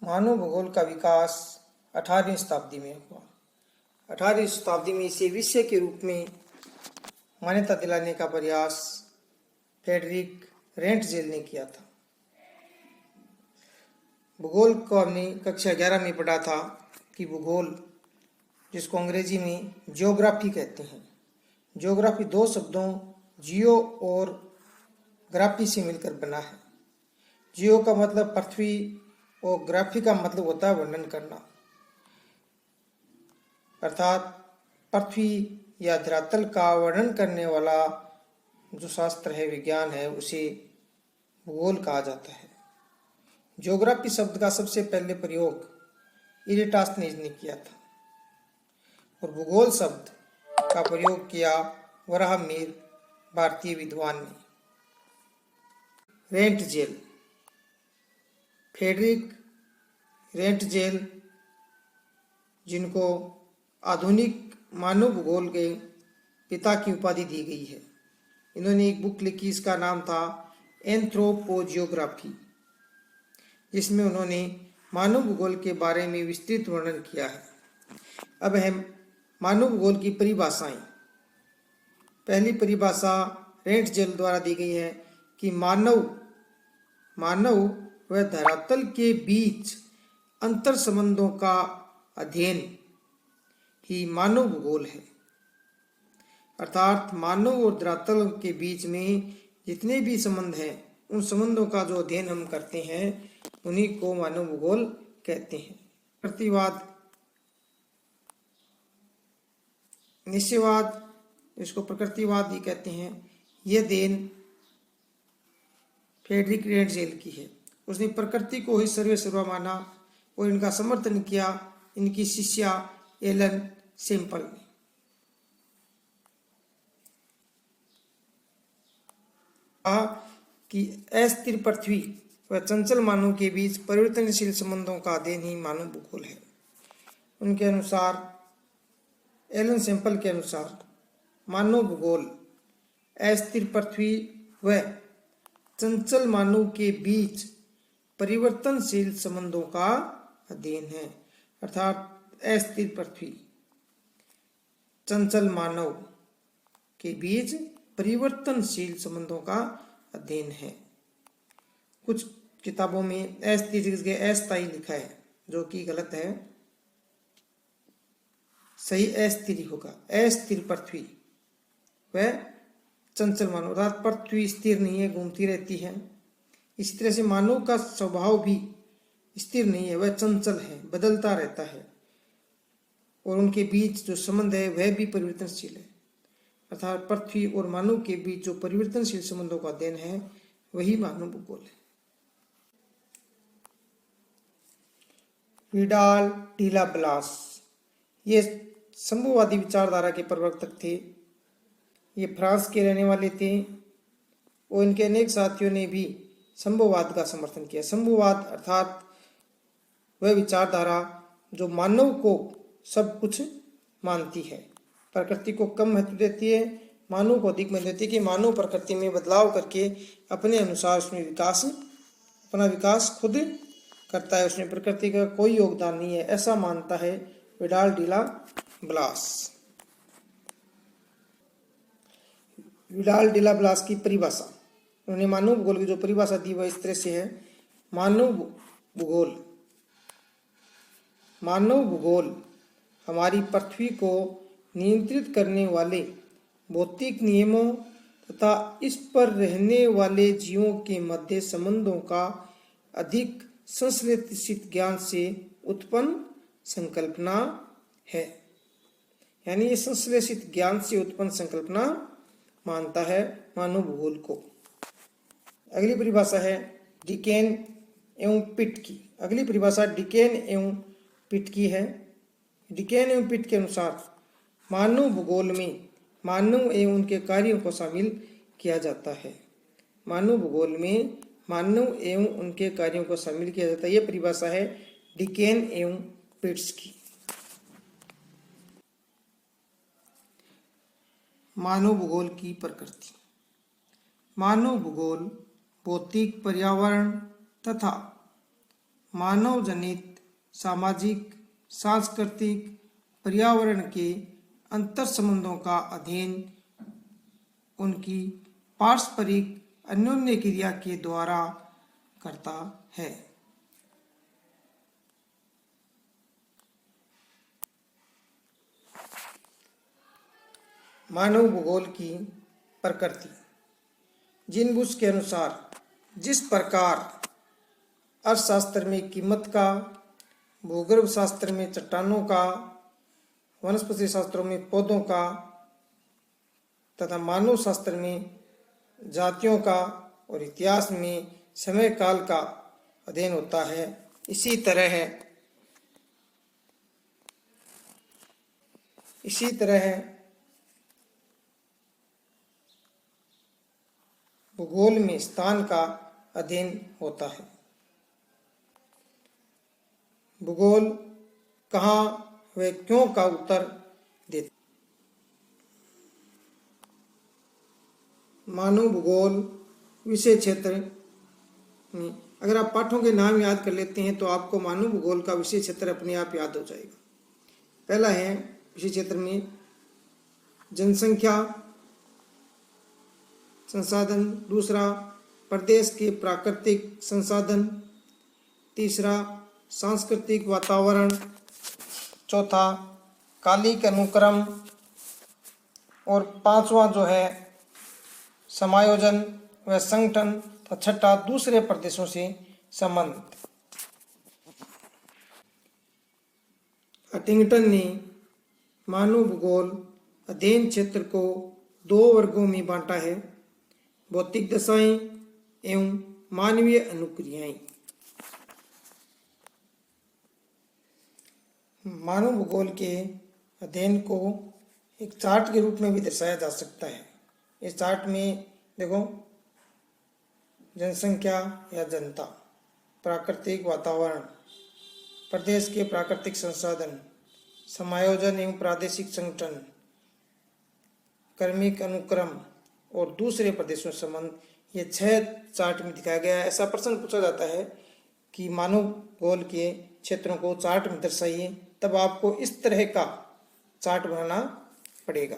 मानव भूगोल का विकास 18वीं शताब्दी में हुआ। 18वीं शताब्दी में इसे विषय के रूप में मान्यता दिलाने का प्रयास फ्रेडरिक रेंटजेल ने किया था। भूगोल को हमने कक्षा 11 में पढ़ा था कि भूगोल, जिसको अंग्रेजी में जियोग्राफी कहते हैं, जियोग्राफी दो शब्दों जियो और ग्राफी से मिलकर बना है। जियो का मतलब पृथ्वी और ग्राफी का मतलब होता है वर्णन करना, अर्थात पृथ्वी या धरातल का वर्णन करने वाला जो शास्त्र है, विज्ञान है, उसे भूगोल कहा जाता है। ज्योग्राफी शब्द का सबसे पहले प्रयोग इरेटास्थ ने किया था और भूगोल शब्द का प्रयोग किया वराहमिहिर भारतीय विद्वान ने। रेंटजेल, फ्रेडरिक रेंटजेल, जिनको आधुनिक मानव भूगोल के पिता की उपाधि दी गई है, इन्होंने एक बुक लिखी, इसका नाम था एंथ्रोपोजियोग्राफी, जिसमें उन्होंने मानव भूगोल के बारे में विस्तृत वर्णन किया है। अब हम मानव भूगोल की परिभाषाएं। पहली परिभाषा रेंटजेल द्वारा दी गई है कि मानव व धरातल के बीच अंतर संबंधों का अध्ययन ही मानव भूगोल है। अर्थात मानव और धरातल के बीच में जितने भी संबंध हैं, उन संबंधों का जो अध्ययन हम करते हैं, उन्हीं को मानव भूगोल कहते हैं। प्रकृतिवाद, निश्चयवाद, इसको प्रकृतिवाद ही कहते हैं, यह देन फ्रेडरिक रेंटजेल की है। उसने प्रकृति को ही सर्वेसर्वा माना और इनका समर्थन किया इनकी शिष्या एलन सेम्पल ने। कहा कि अस्थिर पृथ्वी व चंचल मानव के बीच परिवर्तनशील संबंधों का अध्ययन ही मानव भूगोल है। उनके अनुसार, एलन सेम्पल के अनुसार, मानव भूगोल अस्थिर पृथ्वी व चंचल मानव के बीच परिवर्तनशील संबंधों का अध्ययन है। अर्थात अस्थिर पृथ्वी, चंचल मानव के बीच परिवर्तनशील संबंधों का अध्ययन है। कुछ किताबों में अस्थिर की जगह अस्थायी लिखा है, जो कि गलत है। सही अस्थिर होगा। अस्थिर पृथ्वी व चंचल मानव, अर्थात पृथ्वी स्थिर नहीं है, घूमती रहती है। इसी तरह से मानव का स्वभाव भी स्थिर नहीं है, वह चंचल है, बदलता रहता है, और उनके बीच जो संबंध है वह भी परिवर्तनशील है। अर्थात पृथ्वी और मानव के बीच जो परिवर्तनशील संबंधों का अध्ययन है, वही मानव भूगोल है। विडाल डी ब्लास, ये संभववादी विचारधारा के प्रवर्तक थे। ये फ्रांस के रहने वाले थे और इनके अनेक साथियों ने भी संभववाद का समर्थन किया। संभववाद अर्थात वह विचारधारा जो मानव को सब कुछ मानती है, प्रकृति को कम महत्व देती है, मानव को अधिक महत्व देती है, कि मानव प्रकृति में बदलाव करके अपने अनुसार उसमें अपना विकास खुद करता है, उसमें प्रकृति का कोई योगदान नहीं है, ऐसा मानता है Vidal de Blache. Vidal de Blache की परिभाषा, उन्होंने मानव भूगोल की जो परिभाषा दी वह इस तरह से है। मानव भूगोल हमारी पृथ्वी को नियंत्रित करने वाले भौतिक नियमों तथा इस पर रहने वाले जीवों के मध्य संबंधों का अधिक संश्लेषित ज्ञान से उत्पन्न संकल्पना है। यानी ये संश्लेषित ज्ञान से उत्पन्न संकल्पना मानता है मानव भूगोल को। अगली परिभाषा है डिकेन एवं पिट की। अगली परिभाषा डिकेन एवं पिट की है। डिकेन एवं पिट के अनुसार मानव भूगोल में मानव एवं उनके कार्यों को शामिल किया जाता है। मानव भूगोल में मानव एवं उनके कार्यों को शामिल किया जाता है। यह परिभाषा है डिकेन एवं पिट्स की। मानव भूगोल की प्रकृति। मानव भूगोल भौतिक पर्यावरण तथा मानव जनित सामाजिक सांस्कृतिक पर्यावरण के अंतर संबंधों का अध्ययन उनकी पारस्परिक अन्योन्य क्रिया के द्वारा करता है। मानव भूगोल की प्रकृति। जीन बुश के अनुसार जिस प्रकार अर्थशास्त्र में कीमत का, भूगर्भ शास्त्र में चट्टानों का, वनस्पति शास्त्रों में पौधों का तथा मानव शास्त्र में जातियों का और इतिहास में समय काल का अध्ययन होता है, इसी तरह भूगोल में स्थान का अध्ययन होता है। भूगोल कहाँ व क्यों का उत्तर देता। मानव भूगोल विषय क्षेत्र में अगर आप पाठों के नाम याद कर लेते हैं तो आपको मानव भूगोल का विषय क्षेत्र अपने आप याद हो जाएगा। पहला है विषय क्षेत्र में जनसंख्या संसाधन, दूसरा प्रदेश के प्राकृतिक संसाधन, तीसरा सांस्कृतिक वातावरण, चौथा कालिक अनुक्रम और पांचवा जो है समायोजन व संगठन तथा छठा दूसरे प्रदेशों से संबंध। हंटिंगटन ने मानव भूगोल अध्ययन क्षेत्र को 2 वर्गों में बांटा है, भौतिक दशाएं एवं मानवीय अनुक्रियाएं। मानव भूगोल के अध्ययन को एक चार्ट के रूप में भी दर्शाया जा सकता है। इस चार्ट में देखो जनसंख्या या जनता, प्राकृतिक वातावरण, प्रदेश के प्राकृतिक संसाधन, समायोजन एवं प्रादेशिक संगठन, क्रमिक अनुक्रम और दूसरे प्रदेशों से संबंध, ये 6 चार्ट में दिखाया गया है। ऐसा प्रश्न पूछा जाता है कि मानव भूगोल के क्षेत्रों को चार्ट में दर्शाइए, तब आपको इस तरह का चार्ट बनाना पड़ेगा।